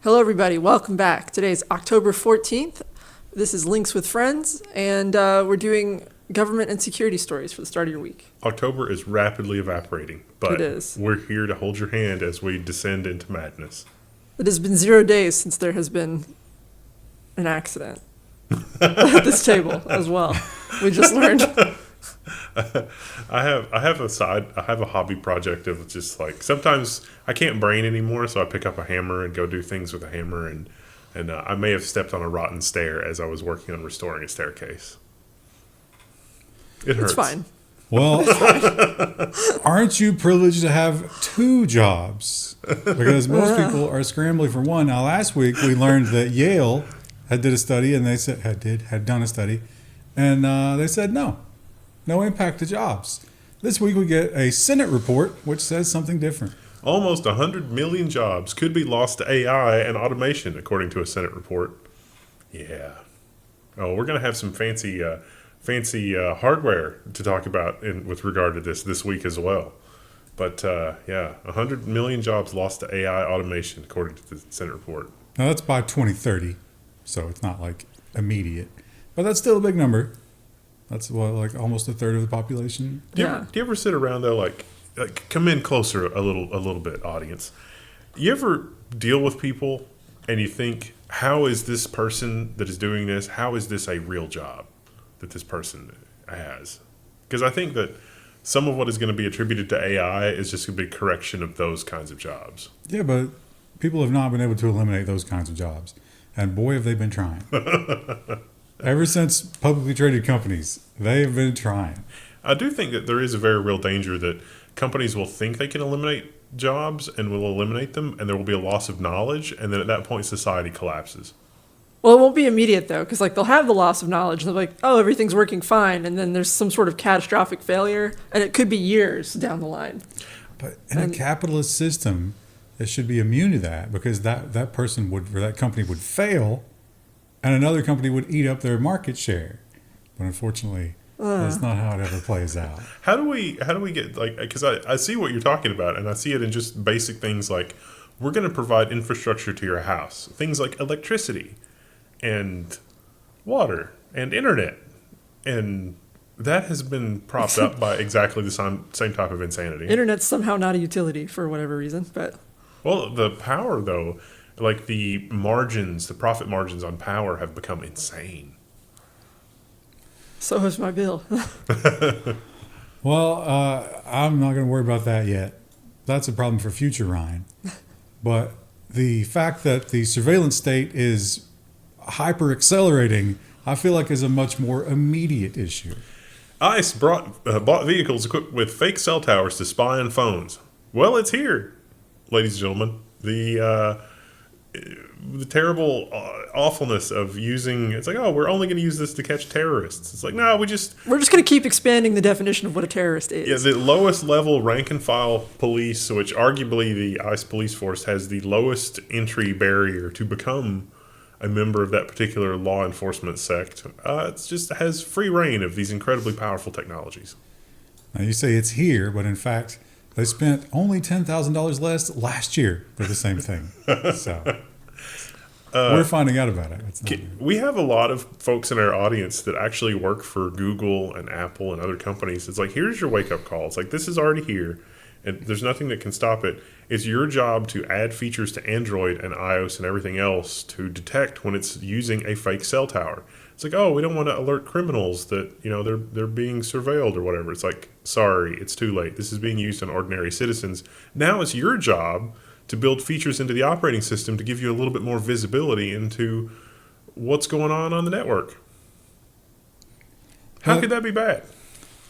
Hello, everybody. Welcome back. Today is October 14th. This is Links with Friends, and we're doing government and security stories for the start of your week. October is rapidly evaporating, but It is. We're here to hold your hand as we descend into madness. It has been 0 days since there has been an accident at this table as well. We just learned. I have a hobby project of just like, sometimes I can't brain anymore, so I pick up a hammer and go do things with a hammer, and I may have stepped on a rotten stair as I was working on restoring a staircase. It hurts. It's fine. Well, aren't you privileged to have two jobs? Because most people are scrambling for one. Now, last week we learned that Yale had done a study, and they said had done a study, and they said no impact to jobs. This week we get a Senate report which says something different. Almost 100 million jobs could be lost to AI and automation, according to a Senate report. Yeah. Oh, we're going to have some fancy hardware to talk about with regard to this week as well. But 100 million jobs lost to AI automation, according to the Senate report. Now that's by 2030, so it's not like immediate, but that's still a big number. That's like almost a third of the population. Do you ever sit around though, like come in closer a little bit, audience? You ever deal with people and you think, how is this person that is doing this? How is this a real job that this person has? Because I think that some of what is going to be attributed to AI is just a big correction of those kinds of jobs. Yeah, but people have not been able to eliminate those kinds of jobs, and boy, have they been trying. Ever since publicly traded companies, they've been trying. I do think that there is a very real danger that companies will think they can eliminate jobs and will eliminate them, and there will be a loss of knowledge, and then at that point society collapses. Well, it won't be immediate, though, because they'll have the loss of knowledge, and they're like, oh, everything's working fine, and then there's some sort of catastrophic failure, and it could be years down the line. But in a capitalist system, it should be immune to that, because that person would, or that company would fail, and another company would eat up their market share. But unfortunately, that's not how it ever plays out. How do we get, like, because I see what you're talking about, and I see it in just basic things like, we're going to provide infrastructure to your house, things like electricity and water and internet, and that has been propped up by exactly the same type of insanity. Internet's somehow not a utility for whatever reason, but... Well, the power, though, like the profit margins on power have become insane. So has my bill. Well, I'm not going to worry about that yet. That's a problem for future Ryan. But the fact that the surveillance state is hyper accelerating, I feel like is a much more immediate issue. ICE bought vehicles equipped with fake cell towers to spy on phones. Well, it's here, ladies and gentlemen. The terrible awfulness of using, it's like, oh, we're only going to use this to catch terrorists. It's like, no, we're just going to keep expanding the definition of what a terrorist is. Yeah, the lowest level rank and file police, which arguably the ICE police force has the lowest entry barrier to become a member of that particular law enforcement sect. It just has free reign of these incredibly powerful technologies. Now you say it's here, but in fact, they spent only $10,000 less last year for the same thing. So we're finding out about it. We have a lot of folks in our audience that actually work for Google and Apple and other companies. It's like, here's your wake-up call. It's like, this is already here, and there's nothing that can stop it. It's your job to add features to Android and iOS and everything else to detect when it's using a fake cell tower. It's like, oh, we don't want to alert criminals that, you know, they're being surveilled or whatever. It's like, sorry, it's too late. This is being used on ordinary citizens. Now it's your job to build features into the operating system to give you a little bit more visibility into what's going on the network. How could that be bad?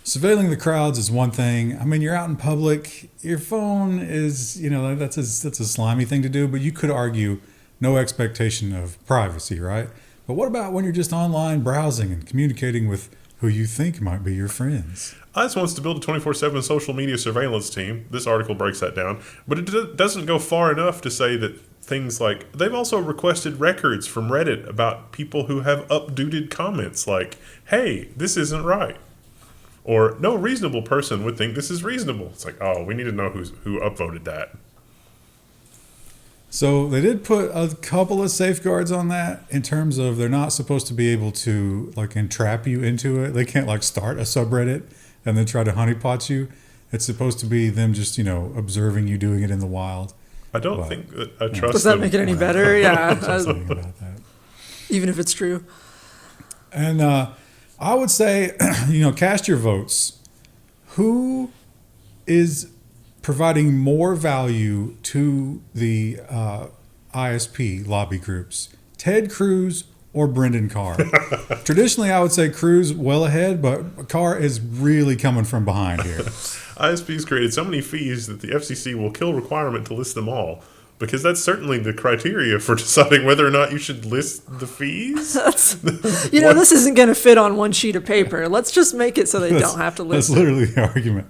Surveilling the crowds is one thing. I mean, you're out in public. Your phone is, you know, that's a slimy thing to do, but you could argue no expectation of privacy, right? But what about when you're just online browsing and communicating with who you think might be your friends? ICE wants to build a 24/7 social media surveillance team. This article breaks that down. But it doesn't go far enough to say that things like, they've also requested records from Reddit about people who have updated comments like, hey, this isn't right. Or no reasonable person would think this is reasonable. It's like, oh, we need to know who upvoted that. So they did put a couple of safeguards on that in terms of they're not supposed to be able to like entrap you into it. They can't like start a subreddit and then try to honeypot you. It's supposed to be them just, observing you doing it in the wild. I don't think that I trust Does that them. make it any better? Yeah. Something about that. Even if it's true. And I would say, cast your votes. Who is providing more value to the ISP lobby groups? Ted Cruz or Brendan Carr? Traditionally, I would say Cruz well ahead, but Carr is really coming from behind here. ISPs created so many fees that the FCC will kill requirement to list them all. Because that's certainly the criteria for deciding whether or not you should list the fees. This isn't going to fit on one sheet of paper. Let's just make it so they don't have to list That's literally the argument.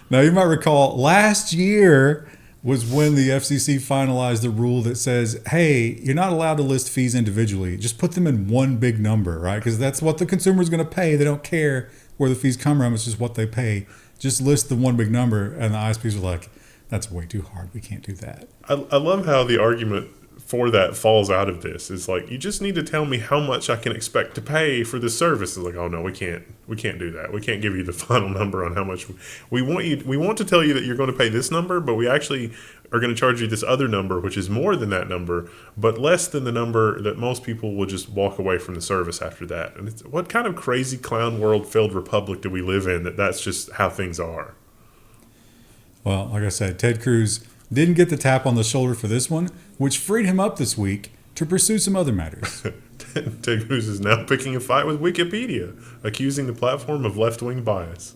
Now, you might recall last year was when the FCC finalized the rule that says, hey, you're not allowed to list fees individually. Just put them in one big number, right? Because that's what the consumer is going to pay. They don't care where the fees come from. It's just what they pay. Just list the one big number. And the ISPs are like, that's way too hard. We can't do that. I love how the argument for that falls out of this. It's like, you just need to tell me how much I can expect to pay for this service. It's like, oh no, we can't do that. We can't give you the final number on how much we want to tell you that you're going to pay this number, but we actually are going to charge you this other number, which is more than that number, but less than the number that most people will just walk away from the service after that. And what kind of crazy clown world filled republic do we live in that's just how things are? Well, like I said, Ted Cruz didn't get the tap on the shoulder for this one, which freed him up this week to pursue some other matters. Ted Cruz is now picking a fight with Wikipedia, accusing the platform of left-wing bias.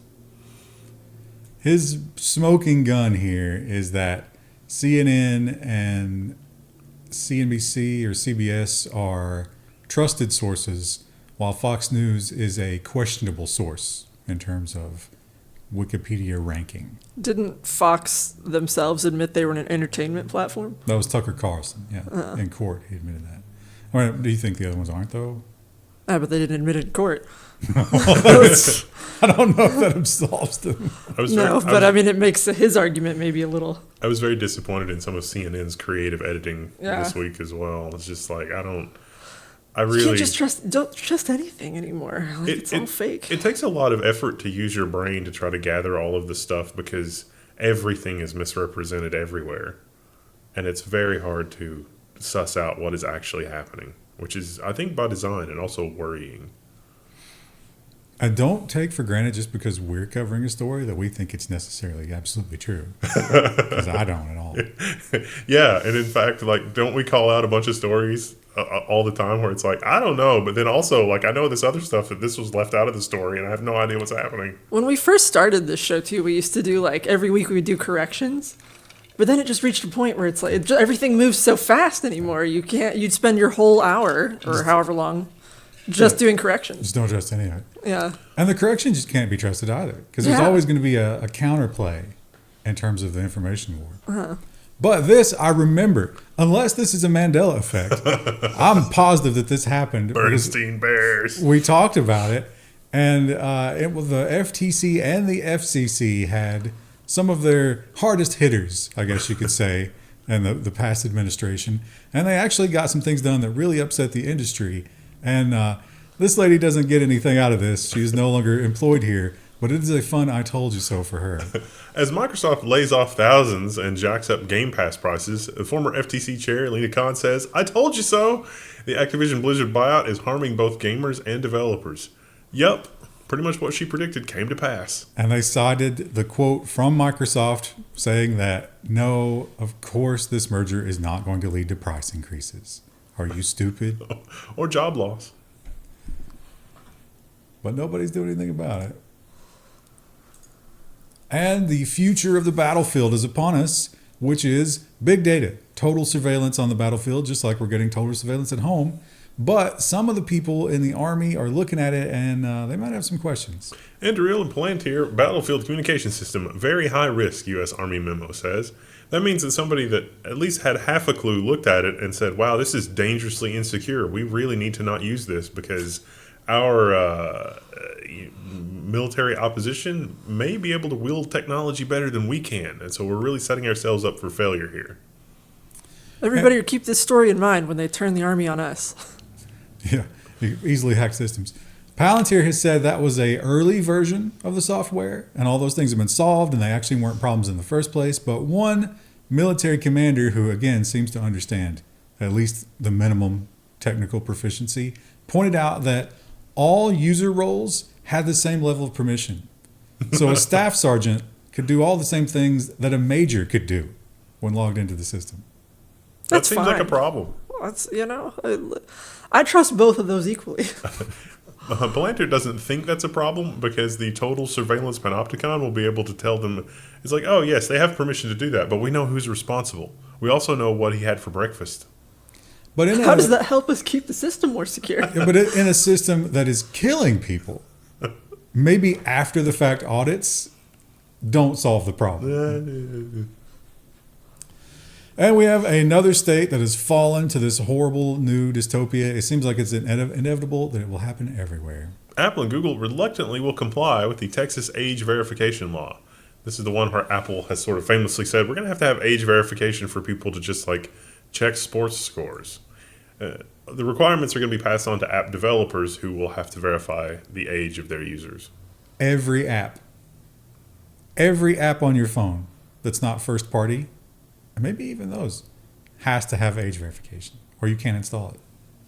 His smoking gun here is that CNN and CNBC or CBS are trusted sources, while Fox News is a questionable source in terms of Wikipedia ranking. Didn't Fox themselves admit they were an entertainment platform? That was Tucker Carlson, yeah. In court, he admitted that. I mean, do you think the other ones aren't, though? But they didn't admit it in court. I don't know if that absolves them. It makes his argument maybe a little... I was very disappointed in some of CNN's creative editing this week as well. It's just like, you can't just don't trust anything anymore. It's all fake. It takes a lot of effort to use your brain to try to gather all of the stuff because everything is misrepresented everywhere. And it's very hard to suss out what is actually happening, which is, I think, by design and also worrying. I don't take for granted just because we're covering a story that we think it's necessarily absolutely true. Because I don't at all. Yeah, and in fact, don't we call out a bunch of stories all the time where it's like, I don't know, but then also, I know this other stuff that this was left out of the story and I have no idea what's happening. When we first started this show, too, we used to do, every week we would do corrections. But then it just reached a point where it's everything moves so fast anymore. You'd spend your whole hour or however long just doing corrections. Just don't trust any of it. Yeah. And the correction just can't be trusted either. Because there's always going to be a counterplay in terms of the information war. Uh-huh. But this, I remember, unless this is a Mandela effect, I'm positive that this happened. Bernstein Bears. We talked about it. And it was the FTC and the FCC had some of their hardest hitters, I guess you could say, in the past administration. And they actually got some things done that really upset the industry. And this lady doesn't get anything out of this. She is no longer employed here. But it is a fun I told you so for her. As Microsoft lays off thousands and jacks up Game Pass prices, the former FTC chair, Lena Khan, says, I told you so. The Activision-Blizzard buyout is harming both gamers and developers. Yup, pretty much what she predicted came to pass. And they cited the quote from Microsoft saying that, no, of course this merger is not going to lead to price increases. Are you stupid? Or job loss. But nobody's doing anything about it. And the future of the battlefield is upon us, which is big data, total surveillance on the battlefield, just like we're getting total surveillance at home. But some of the people in the Army are looking at it, and they might have some questions. Anduril and Palantir battlefield communication system, very high risk, U.S. Army memo says. That means that somebody that at least had half a clue looked at it and said, wow, this is dangerously insecure. We really need to not use this because our military opposition may be able to wield technology better than we can. And so we're really setting ourselves up for failure here. Everybody keep this story in mind when they turn the army on us. Yeah, you easily hack systems. Palantir has said that was a early version of the software, and all those things have been solved, and they actually weren't problems in the first place. But one military commander who, again, seems to understand at least the minimum technical proficiency, pointed out that all user roles had the same level of permission. So a staff sergeant could do all the same things that a major could do when logged into the system. That That's seems like a fine. problem. That's, I trust both of those equally. Palantir doesn't think that's a problem because the total surveillance panopticon will be able to tell them, it's like, oh, yes, they have permission to do that, but we know who's responsible. We also know what he had for breakfast. But How does that help us keep the system more secure? Yeah, but in a system that is killing people, maybe after the fact audits don't solve the problem. And we have another state that has fallen to this horrible new dystopia. It seems like it's inevitable that it will happen everywhere. Apple and Google reluctantly will comply with the Texas age verification law. This is the one where Apple has sort of famously said, we're going to have age verification for people to just like check sports scores. The requirements are going to be passed on to app developers who will have to verify the age of their users. Every app on your phone that's not first party, and maybe even those, has to have age verification or you can't install it.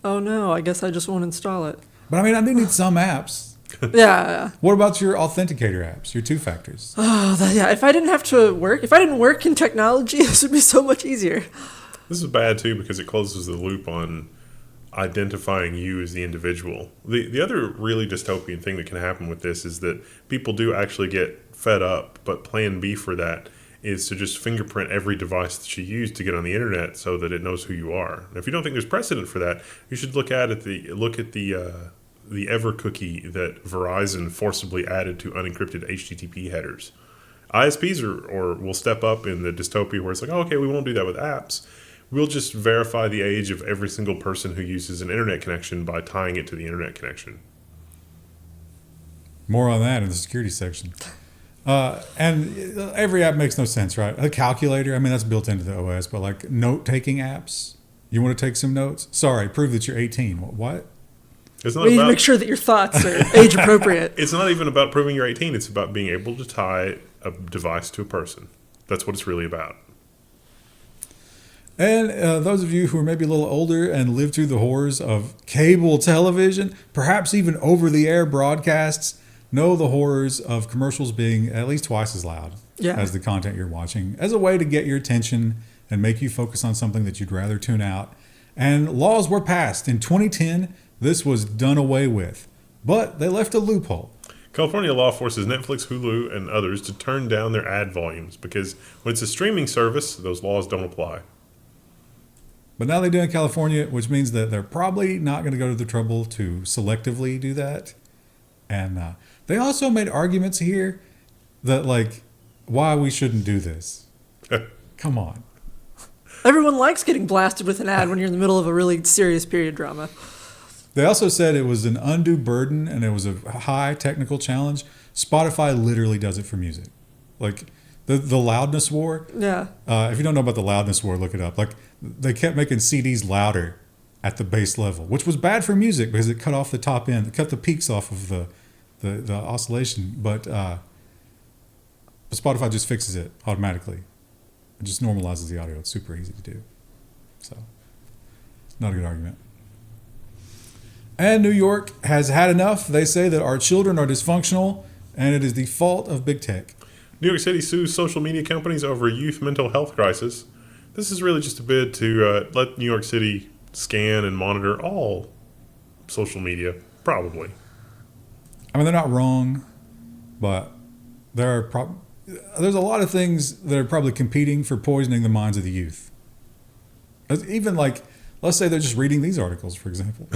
Oh no, I guess I just won't install it. But I mean, I do need some apps. Yeah. What about your authenticator apps, your two factors? Yeah, if I didn't work in technology, this would be so much easier. This is bad too because it closes the loop on identifying you as the individual. The other really dystopian thing that can happen with this is that people do actually get fed up, but plan B for that is to just fingerprint every device that you use to get on the internet so that it knows who you are. And if you don't think there's precedent for that, you should look at the ever cookie that Verizon forcibly added to unencrypted HTTP headers. ISPs will step up in the dystopia where it's like, oh, okay, we won't do that with apps. We'll just verify the age of every single person who uses an internet connection by tying it to the internet connection. More on that in the security section. And every app makes no sense, right? A calculator, I mean, that's built into the OS, but like note-taking apps, you want to take some notes? Sorry, prove that you're 18. What? It's not We need to about, make sure that your thoughts are age appropriate. it's not even about proving you're 18. It's about being able to tie a device to a person. That's what it's really about. And those of you who are maybe a little older and lived through the horrors of cable television, perhaps even over-the-air broadcasts, know the horrors of commercials being at least twice as loud as the content you're watching, as a way to get your attention and make you focus on something that you'd rather tune out. And laws were passed. In 2010, this was done away with. But they left a loophole. California law forces Netflix, Hulu, and others to turn down their ad volumes because when it's a streaming service, those laws don't apply. But now they do in California, which means that they're probably not going to go to the trouble to selectively do that. And they also made arguments here that, like, why we shouldn't do this. Come on. Everyone likes getting blasted with an ad when you're in the middle of a really serious period drama. They also said it was an undue burden and it was a high technical challenge. Spotify literally does it for music. Like, the loudness war. Yeah. If you don't know about the loudness war, look it up. Like, they kept making CDs louder at the bass level, which was bad for music because it cut off the top end. It cut the peaks off of the oscillation. But Spotify just fixes it automatically. It just normalizes the audio. It's super easy to do. So, not a good argument. And New York has had enough. They say that our children are dysfunctional, and it is the fault of big tech. New York City sues social media companies over youth mental health crisis. This is really just a bid to let New York City scan and monitor all social media, probably. I mean, they're not wrong, but there's a lot of things that are probably competing for poisoning the minds of the youth. Even like, let's say they're just reading these articles, for example.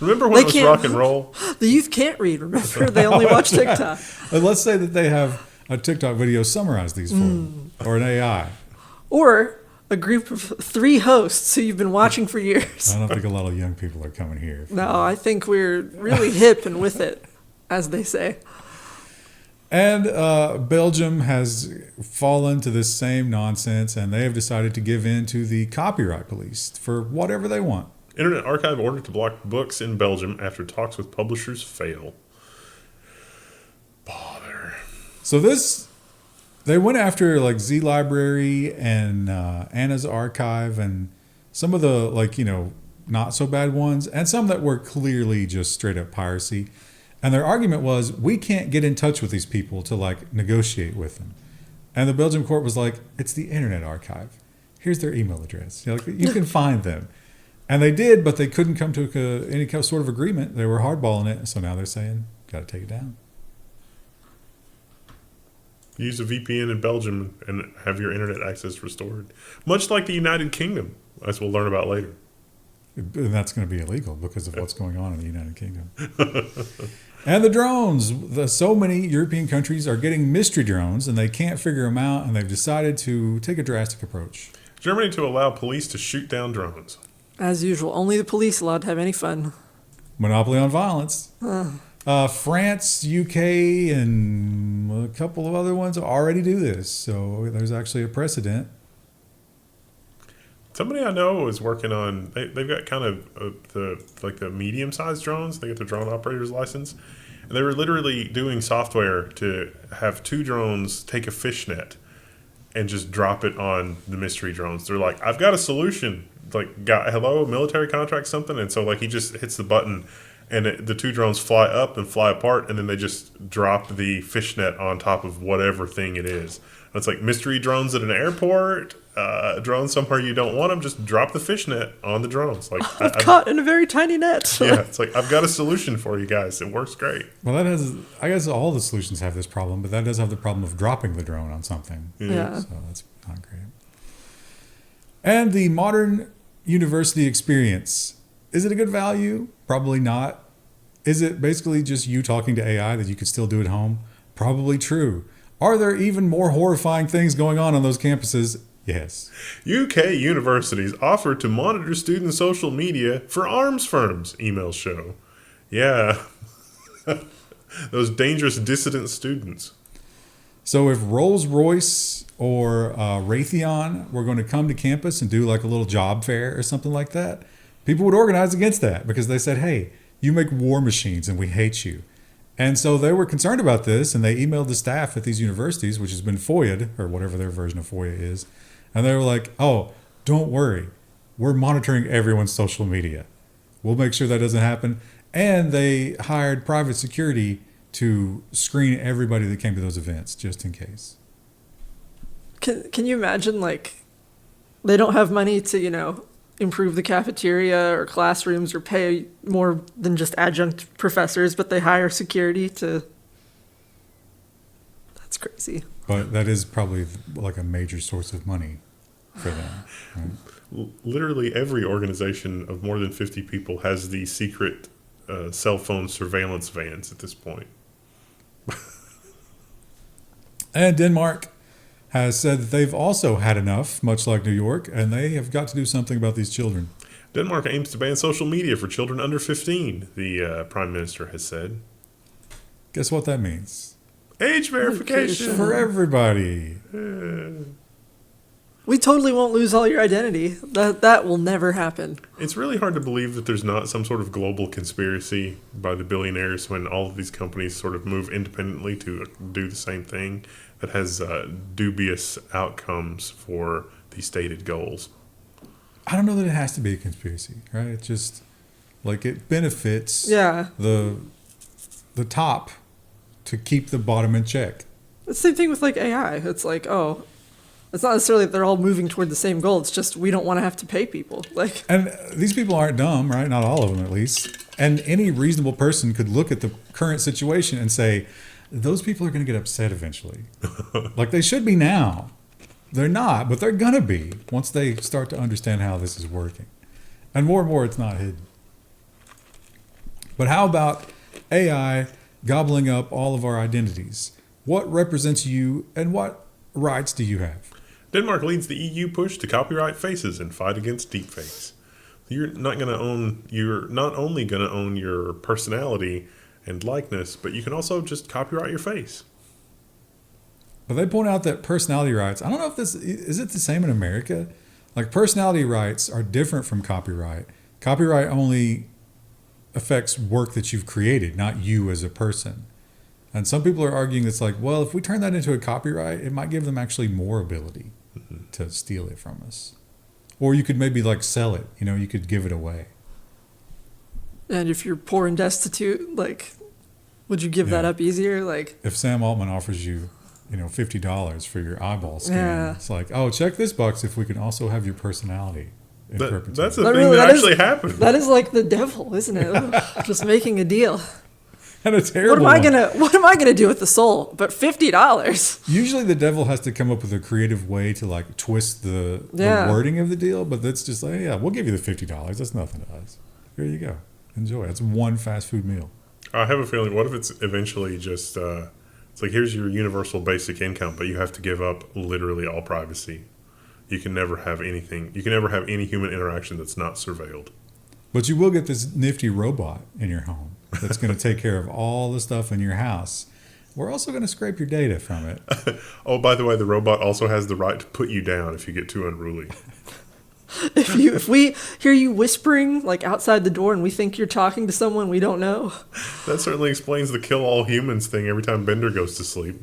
Remember when it was rock and roll? The youth can't read, remember? They only watch TikTok. And let's say that they have a TikTok video summarize these for them, or an AI. Or a group of 3 hosts who you've been watching for years. I don't think a lot of young people are coming here. No, I think we're really hip and with it, as they say. And Belgium has fallen to this same nonsense, and they have decided to give in to the copyright police for whatever they want. Internet Archive ordered to block books in Belgium after talks with publishers fail. Bother. So they went after like Z Library and Anna's Archive and some of the not so bad ones, and some that were clearly just straight up piracy. And their argument was, we can't get in touch with these people to negotiate with them. And the Belgian court was like, it's the Internet Archive. Here's their email address. You can find them. And they did, but they couldn't come to any sort of agreement. They were hardballing it. So now they're saying, got to take it down. Use a VPN in Belgium and have your internet access restored. Much like the United Kingdom, as we'll learn about later. And that's going to be illegal because of what's going on in the United Kingdom. And the drones. So many European countries are getting mystery drones, and they can't figure them out, and they've decided to take a drastic approach. Germany to allow police to shoot down drones. As usual, only the police allowed to have any fun. Monopoly on violence. France, UK, and a couple of other ones already do this. So there's actually a precedent. Somebody I know is working on. They've got kind of the medium-sized drones. They get the drone operator's license, and they were literally doing software to have 2 drones take a fishnet and just drop it on the mystery drones. They're like, I've got a solution. Hello, military contract, something, and so he just hits the button, and the 2 drones fly up and fly apart, and then they just drop the fishnet on top of whatever thing it is. And it's like mystery drones at an airport. Drones somewhere you don't want them, just drop the fishnet on the drones. I've caught in a very tiny net. Yeah, it's like, I've got a solution for you guys. It works great. Well, I guess all the solutions have this problem, but that does have the problem of dropping the drone on something. Yeah. So that's not great. And the modern university experience. Is it a good value? Probably not. Is it basically just you talking to AI that you could still do at home? Probably true. Are there even more horrifying things going on those campuses? Yes. UK universities offer to monitor student social media for arms firms, emails show. Yeah. Those dangerous dissident students. So if Rolls-Royce or Raytheon were going to come to campus and do a little job fair or something like that, people would organize against that because they said, hey, you make war machines and we hate you. And so they were concerned about this, and they emailed the staff at these universities, which has been FOIA'd, or whatever their version of FOIA is. And they were like, oh, don't worry. We're monitoring everyone's social media. We'll make sure that doesn't happen. And they hired private security to screen everybody that came to those events, just in case. Can you imagine, they don't have money to, improve the cafeteria or classrooms or pay more than just adjunct professors, but they hire security to... That's crazy. But that is probably a major source of money for them. Right? Literally every organization of more than 50 people has the secret cell phone surveillance vans at this point. And Denmark has said that they've also had enough, much like New York, and they have got to do something about these children. Denmark aims to ban social media for children under 15, the Prime Minister has said. Guess what that means? Age verification. For everybody. We totally won't lose all your identity. That will never happen. It's really hard to believe that there's not some sort of global conspiracy by the billionaires when all of these companies sort of move independently to do the same thing that has dubious outcomes for the stated goals. I don't know that it has to be a conspiracy, right? It's just it benefits the top to keep the bottom in check. It's the same thing with AI. It's it's not necessarily that they're all moving toward the same goal. It's just we don't want to have to pay people. And these people aren't dumb, right? Not all of them, at least. And any reasonable person could look at the current situation and say, those people are going to get upset eventually. They should be now. They're not, but they're going to be once they start to understand how this is working. And more, it's not hidden. But how about AI gobbling up all of our identities? What represents you and what rights do you have? Denmark leads the EU push to copyright faces and fight against deepfakes. You're not only going to own your personality and likeness, but you can also just copyright your face. But they point out that personality rights, I don't know if this, is it the same in America? Like personality rights are different from copyright. Copyright only affects work that you've created, not you as a person. And some people are arguing it's like, well, if we turn that into a copyright, it might give them actually more ability to steal it from us. Or you could maybe like sell it, you could give it away. And if you're poor and destitute, like, would you give that up easier? Like, if Sam Altman offers you, $50 for your eyeball scan, Yeah. it's like, oh, check this box if we can also have your personality in perpetuity. That's the thing that actually happened. That is like the devil, isn't it? Just making a deal. And a terrible What am I gonna do with the soul? But $50. Usually the devil has to come up with a creative way to like twist the wording of the deal, but that's just like, yeah, we'll give you the $50. That's nothing to us. Here you go. Enjoy. That's one fast food meal. I have a feeling, what if it's eventually just, it's like, here's your universal basic income, but you have to give up literally all privacy. You can never have anything, you can never have any human interaction that's not surveilled. But you will get this nifty robot in your home that's going to take care of all the stuff in your house. We're also going to scrape your data from it. Oh, by the way, the robot also has the right to put you down if you get too unruly. If we hear you whispering like outside the door and we think you're talking to someone we don't know. That certainly explains the kill all humans thing every time Bender goes to sleep.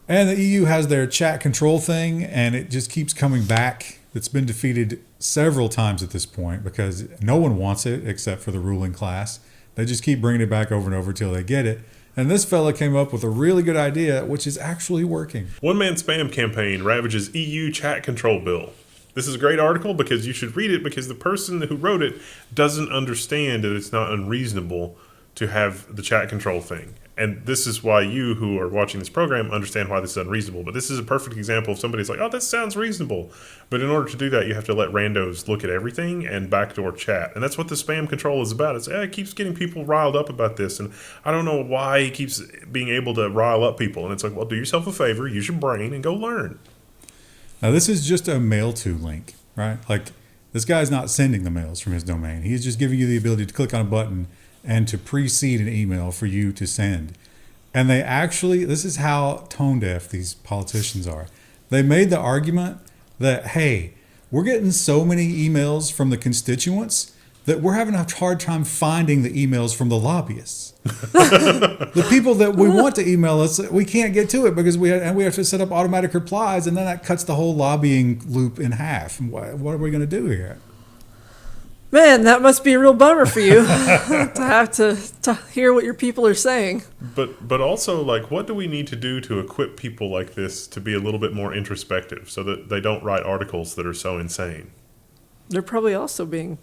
And the EU has their chat control thing, and it just keeps coming back. It's been defeated several times at this point because no one wants it except for the ruling class. They just keep bringing it back over and over till they get it. And this fella came up with a really good idea, which is actually working. One-man spam campaign ravages EU chat control bill. This is a great article because you should read it because the person who wrote it doesn't understand that it's not unreasonable to have the chat control thing. And this is why you who are watching this program understand why this is unreasonable. But this is a perfect example of somebody's like, oh, this sounds reasonable. But in order to do that, you have to let randos look at everything and backdoor chat. And that's what the spam control is about. It keeps getting people riled up about this. And I don't know why he keeps being able to rile up people. And it's like, well, do yourself a favor, use your brain, and go learn. Now, this is just a mail to link, right? Like, this guy's not sending the mails from his domain. He's just giving you the ability to click on a button and to precede an email for you to send. And they actually, this is how tone deaf these politicians are. They made the argument that, hey, we're getting so many emails from the constituents that we're having a hard time finding the emails from the lobbyists. The people that we want to email us, we can't get to it because we have to set up automatic replies, and then that cuts the whole lobbying loop in half. What are we going to do here? Man, that must be a real bummer for you to have to hear what your people are saying. But also, like, what do we need to do to equip people like this to be a little bit more introspective so that they don't write articles that are so insane? They're probably also being,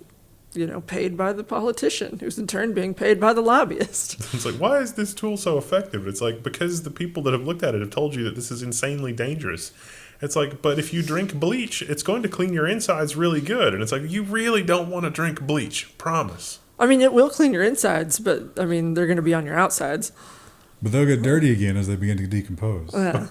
paid by the politician, who's in turn being paid by the lobbyist. It's like, why is this tool so effective? It's like, because the people that have looked at it have told you that this is insanely dangerous. It's like, but if you drink bleach, it's going to clean your insides really good. And it's like, you really don't want to drink bleach. Promise. I mean, it will clean your insides, but, they're going to be on your outsides. But they'll get dirty again as they begin to decompose. Yeah.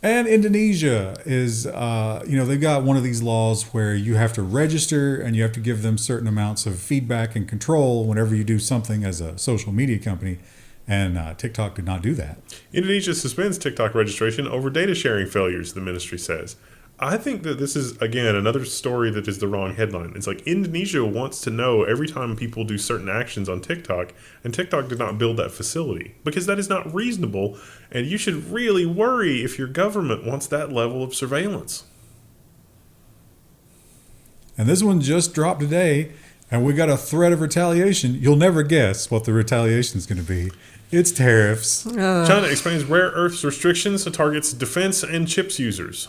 And Indonesia is, they've got one of these laws where you have to register and you have to give them certain amounts of feedback and control whenever you do something as a social media company. And TikTok did not do that. Indonesia suspends TikTok registration over data sharing failures, the ministry says. I think that this is, again, another story that is the wrong headline. It's like Indonesia wants to know every time people do certain actions on TikTok, and TikTok did not build that facility because that is not reasonable, and you should really worry if your government wants that level of surveillance. And this one just dropped today, and we got a threat of retaliation. You'll never guess what the retaliation is going to be. It's tariffs. China expands rare earths restrictions to targets defense and chips users.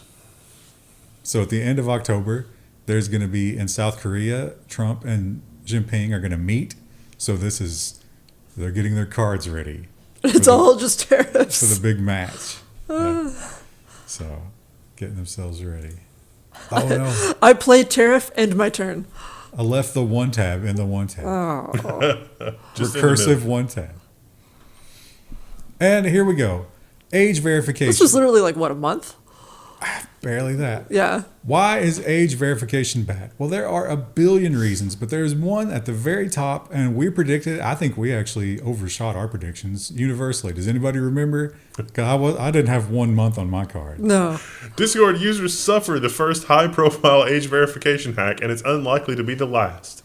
So at the end of October, there's going to be in South Korea, Trump and Jinping are going to meet. So they're getting their cards ready. It's all just tariffs. For the big match. Yeah. So getting themselves ready. Oh no. I played tariff and my turn. I left the one tab in the one tab. Oh. Just recursive one tab. And here we go. Age verification. This was literally like, what, a month? Barely that. Yeah. Why is age verification bad? Well, there are a billion reasons, but there's one at the very top, and we predicted. I think we actually overshot our predictions universally. Does anybody remember? 'Cause I didn't have 1 month on my card. No. Discord users suffer the first high-profile age verification hack, and it's unlikely to be the last.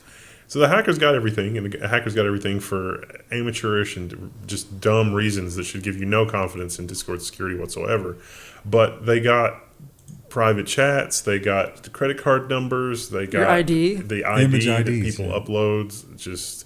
So the hackers got everything, and the hackers got everything for amateurish and just dumb reasons that should give you no confidence in Discord security whatsoever. But they got private chats, they got the credit card numbers, they got Your ID. the ID Image that IDs, people yeah. upload.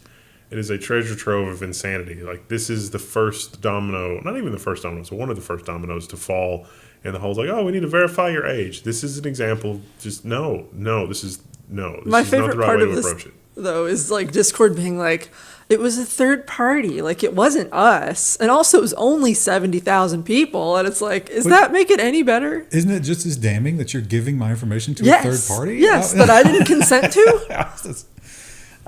It is a treasure trove of insanity. Like, this is the first domino, not even the first domino, so one of the first dominoes to fall in the whole, like, oh, we need to verify your age. This is an example of just, this is not My the favorite right part way of to this, approach it. though, is like Discord being like, it was a third party. Like, it wasn't us. And also, it was only 70,000 people. And it's like, does that make it any better? Isn't it just as damning that you're giving my information to Yes. a third party? Yes, that I didn't consent to.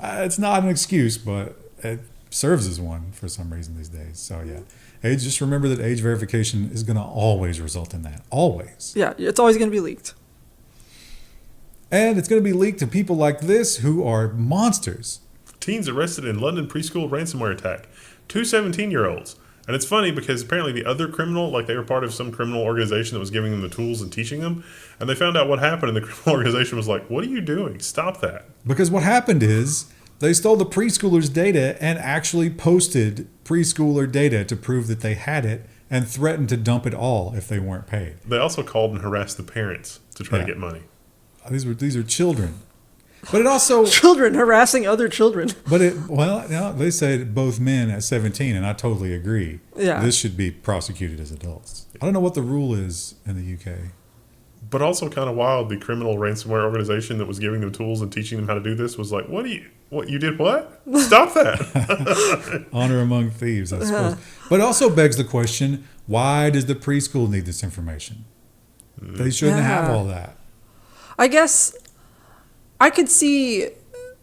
It's not an excuse, but it serves as one for some reason these days. So yeah, just remember that age verification is going to always result in that. Always. Yeah, it's always going to be leaked. And it's going to be leaked to people like this who are monsters. Teens arrested in London preschool ransomware attack. 2 17-year-olds. And it's funny because apparently the other criminal, like they were part of some criminal organization that was giving them the tools and teaching them. And they found out what happened, and the criminal organization was like, what are you doing? Stop that. Because what happened is they stole the preschoolers' data and actually posted preschooler data to prove that they had it and threatened to dump it all if they weren't paid. They also called and harassed the parents to try to get money. These are children. But it also Children harassing other children. they said both men at 17, and I totally agree. Yeah. This should be prosecuted as adults. I don't know what the rule is in the UK. But also kind of wild, the criminal ransomware organization that was giving them tools and teaching them how to do this was like, you did what? Stop that. Honor among thieves, I suppose. But it also begs the question, why does the preschool need this information? They shouldn't have all that. I guess I could see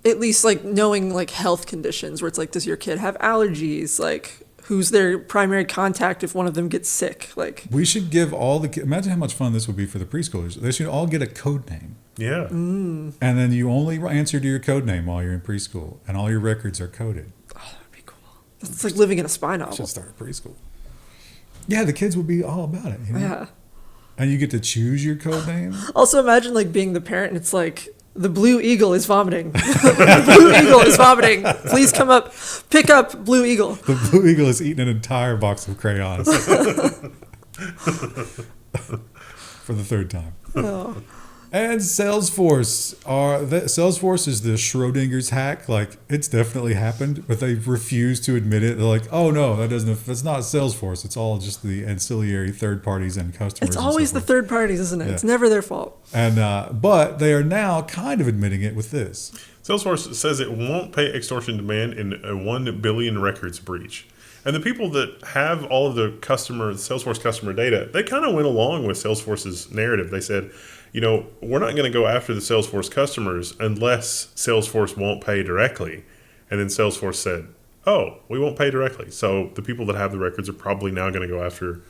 at least like knowing like health conditions where it's like, does your kid have allergies? Like, who's their primary contact if one of them gets sick? Like, We should give all the kids, imagine how much fun this would be for the preschoolers. They should all get a code name. Yeah. And then you only answer to your code name while you're in preschool, and all your records are coded. oh, that'd be cool. It's like living in a spy novel. Should start a preschool. Yeah, the kids would be all about it. You know? Yeah. And you get to choose your code name. Also, imagine like being the parent and it's like, the blue eagle is vomiting. The blue eagle is vomiting. Please come up, pick up blue eagle. The blue eagle is eating an entire box of crayons for the third time. Oh. And Salesforce Salesforce is the Schrodinger's hack. Like, it's definitely happened, but they refuse to admit it. They're like, "Oh no, that's not Salesforce. It's all just the ancillary third parties and customers." It's and always so the forth." third parties, isn't it? Yeah. It's never their fault. And but they are now kind of admitting it with this. Salesforce says it won't pay extortion demand in a 1 billion records breach. And the people that have all of the Salesforce customer data, they kind of went along with Salesforce's narrative. They said, we're not going to go after the Salesforce customers unless Salesforce won't pay directly. And then Salesforce said, oh, we won't pay directly. So the people that have the records are probably now going to go after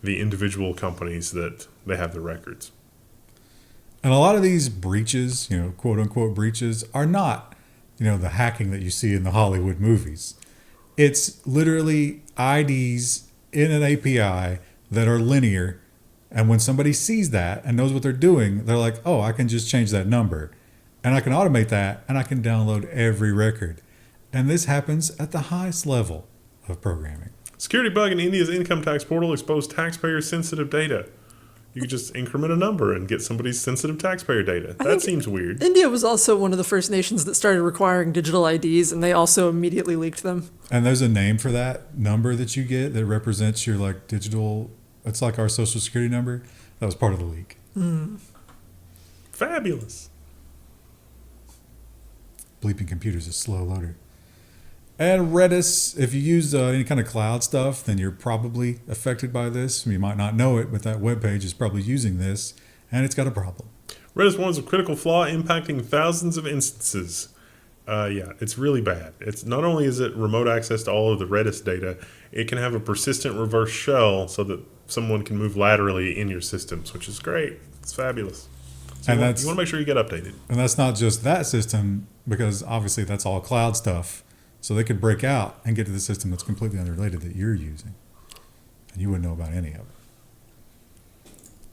the individual companies that they have the records. And a lot of these breaches, quote unquote breaches, are not, the hacking that you see in the Hollywood movies. It's literally IDs in an API that are linear. And when somebody sees that and knows what they're doing, they're like, oh, I can just change that number. And I can automate that, and I can download every record. And this happens at the highest level of programming. Security bug in India's income tax portal exposed taxpayer sensitive data. You could just increment a number and get somebody's sensitive taxpayer data. That seems weird. India was also one of the first nations that started requiring digital IDs, and they also immediately leaked them. And there's a name for that number that you get that represents your digital. It's like our social security number. That was part of the leak. Fabulous. Bleeping computers is slow loader. And Redis, if you use any kind of cloud stuff, then you're probably affected by this. You might not know it, but that web page is probably using this, and it's got a problem. Redis warns of critical flaw impacting thousands of instances. It's really bad. It's not only is it remote access to all of the Redis data, it can have a persistent reverse shell so that someone can move laterally in your systems, which is great. It's fabulous. So And you that's want to make sure you get updated. and that's not just that system, because obviously that's all cloud stuff. So they could break out and get to the system that's completely unrelated that you're using, and you wouldn't know about any of it.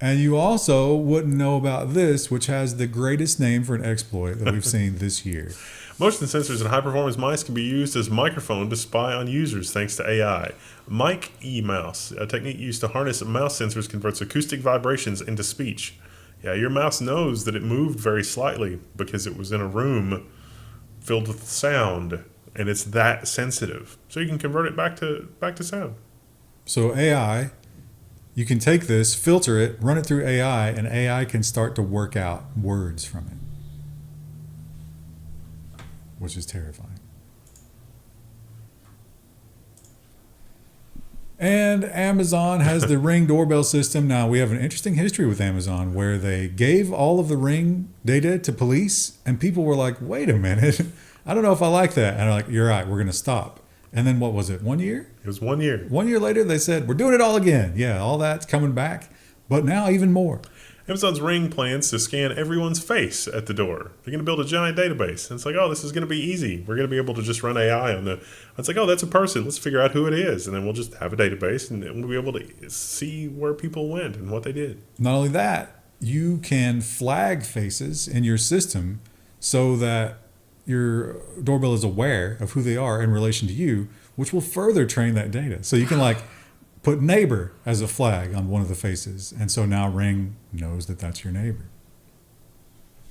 And you also wouldn't know about this, which has the greatest name for an exploit that we've seen this year. Motion sensors and high-performance mice can be used as microphone to spy on users thanks to AI. Mic E-mouse, a technique used to harness mouse sensors, converts acoustic vibrations into speech. Yeah, your mouse knows that it moved very slightly because it was in a room filled with sound, and it's that sensitive. So you can convert it back to sound. So AI, you can take this, filter it, run it through AI, and AI can start to work out words from it, which is terrifying. And Amazon has the Ring doorbell system. Now, we have an interesting history with Amazon where they gave all of the Ring data to police, and people were like, wait a minute, I don't know if I like that. And they're like, you're right, we're going to stop. And then what was it, 1 year? It was 1 year. 1 year later, they said, we're doing it all again. Yeah, all that's coming back, but now even more. Amazon's Ring plans to scan everyone's face at the door. They're going to build a giant database. And it's like, oh, this is going to be easy. We're going to be able to just run AI on the... It's like, oh, that's a person. Let's figure out who it is. And then we'll just have a database, and we'll be able to see where people went and what they did. Not only that, you can flag faces in your system so that your doorbell is aware of who they are in relation to you, which will further train that data. So you can like put neighbor as a flag on one of the faces. And so now Ring knows that that's your neighbor.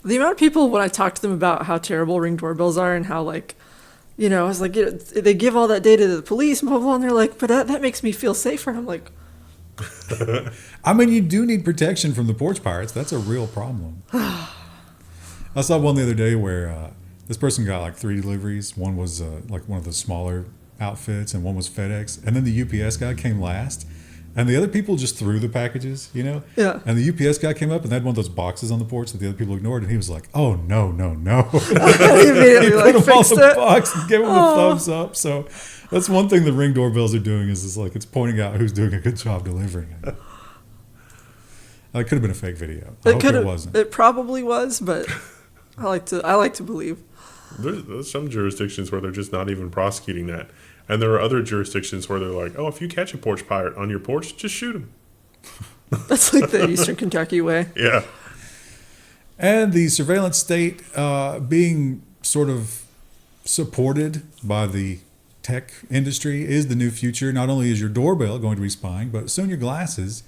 The amount of people, when I talk to them about how terrible Ring doorbells are and how, like, you know, I was like, you know, they give all that data to the police, blah, blah, blah, and they're like, but that makes me feel safer. And I'm like, I mean, you do need protection from the porch pirates. That's a real problem. I saw one the other day where this person got like 3 deliveries. One was like one of the smaller outfits, and one was FedEx. And then the UPS guy came last. And the other people just threw the packages, you know? Yeah. And the UPS guy came up and they had one of those boxes on the porch that the other people ignored. And he was like, oh, no, no, no. he immediately He like put them all fixed in the it. box and gave them a thumbs up. So that's one thing the Ring doorbells are doing is like it's pointing out who's doing a good job delivering it. It could have been a fake video. I hope it wasn't. It probably was, but I like to believe. There's some jurisdictions where they're just not even prosecuting that. And there are other jurisdictions where they're like, oh, if you catch a porch pirate on your porch, just shoot him. That's like the Eastern Kentucky way. Yeah. And the surveillance state being sort of supported by the tech industry is the new future. Not only is your doorbell going to be spying, but soon your glasses.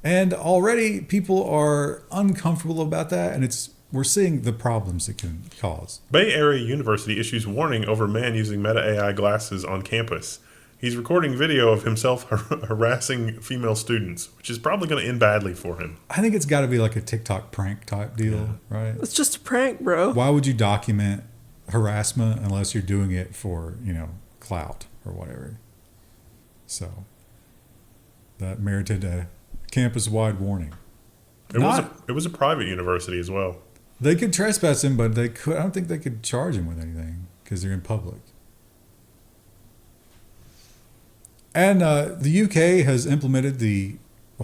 And already people are uncomfortable about that, and we're seeing the problems it can cause. Bay Area University issues warning over man using Meta AI glasses on campus. He's recording video of himself harassing female students, which is probably going to end badly for him. I think it's got to be like a TikTok prank type deal, right? It's just a prank, bro. Why would you document harassment unless you're doing it for, clout or whatever? So that merited a campus-wide warning. It was a private university as well. They could trespass him, but I don't think they could charge him with anything because they're in public. And the UK has implemented the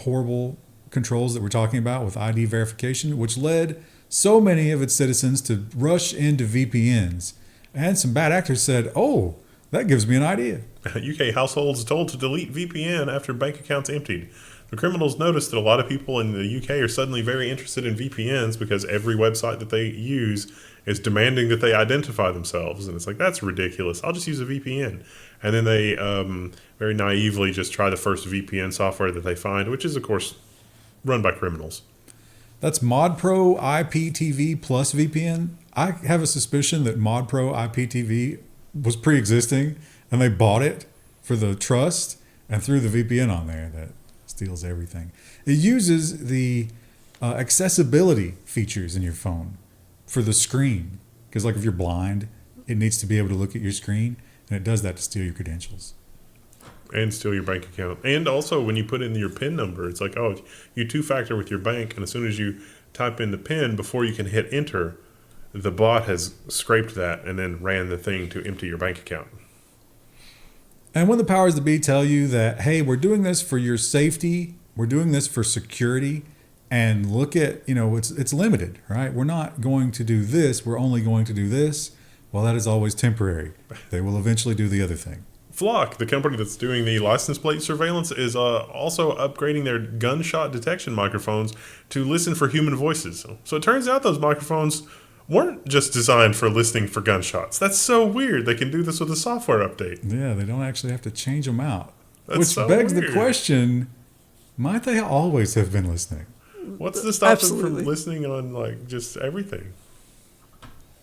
horrible controls that we're talking about with ID verification, which led so many of its citizens to rush into VPNs. And some bad actors said, oh, that gives me an idea. UK households told to delete VPN after bank accounts emptied. The criminals noticed that a lot of people in the UK are suddenly very interested in VPNs because every website that they use is demanding that they identify themselves. And it's like, that's ridiculous. I'll just use a VPN. And then they very naively just try the first VPN software that they find, which is, of course, run by criminals. That's ModPro IPTV plus VPN. I have a suspicion that ModPro IPTV was pre-existing, and they bought it for the trust and threw the VPN on there that steals everything. It uses the accessibility features in your phone for the screen. Because like if you're blind, it needs to be able to look at your screen, and it does that to steal your credentials. And steal your bank account. And also when you put in your PIN number, it's like, oh, you two-factor with your bank, and as soon as you type in the PIN, before you can hit enter, the bot has scraped that and then ran the thing to empty your bank account. And when the powers that be tell you that, hey, we're doing this for your safety we're doing this for security, and look at, it's limited, right? We're not going to do this. We're only going to do this. Well, that is always temporary. They will eventually do the other thing. Flock, the company that's doing the license plate surveillance, is also upgrading their gunshot detection microphones to listen for human voices. So it turns out those microphones weren't just designed for listening for gunshots. That's so weird. They can do this with a software update. Yeah, they don't actually have to change them out. That's Which so begs weird. the question, might they always have been listening? What's to stop them Absolutely. from listening on like just everything?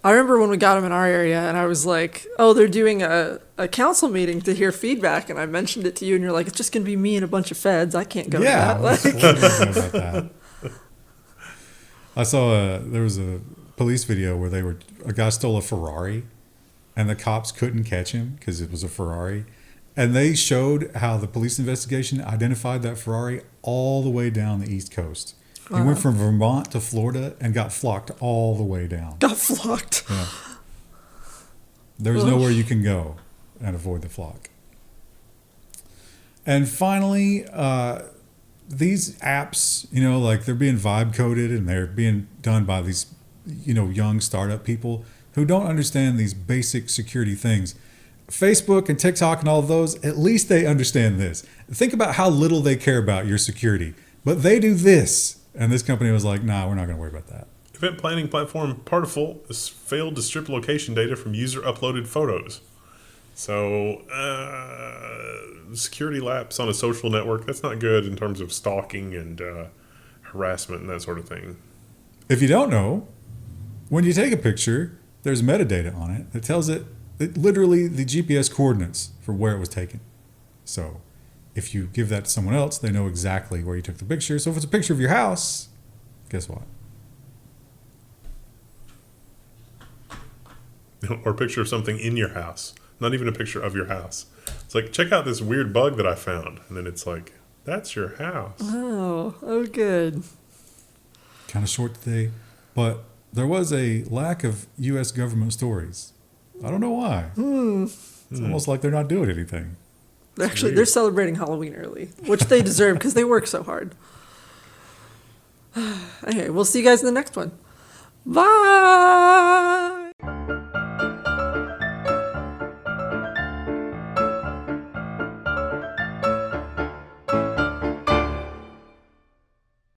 I remember when we got them in our area, and I was like, "Oh, they're doing a council meeting to hear feedback," and I mentioned it to you, and you're like, "It's just gonna be me and a bunch of feds. I can't go Yeah, to I was that." wondering about that. I saw there was a police video where a guy stole a Ferrari, and the cops couldn't catch him because it was a Ferrari, and they showed how the police investigation identified that Ferrari all the way down the East Coast. He went from Vermont to Florida and got flocked all the way down. Got flocked. Yeah. There's nowhere you can go and avoid the flock. And finally, these apps, like they're being vibe coded and they're being done by these, young startup people who don't understand these basic security things. Facebook and TikTok and all of those, at least they understand this. Think about how little they care about your security. But they do this. And this company was like, nah, we're not going to worry about that. Event planning platform Partiful has failed to strip location data from user uploaded photos. So, security lapse on a social network, that's not good in terms of stalking and harassment and that sort of thing. If you don't know, when you take a picture, there's metadata on it that tells it literally the GPS coordinates for where it was taken. So if you give that to someone else, they know exactly where you took the picture. So if it's a picture of your house, guess what? Or a picture of something in your house. Not even a picture of your house. It's like, check out this weird bug that I found. And then it's like, that's your house. Oh, good. Kind of short today, but there was a lack of U.S. government stories. I don't know why. It's almost like they're not doing anything. They're celebrating Halloween early, which they deserve because they work so hard. Okay, we'll see you guys in the next one. Bye!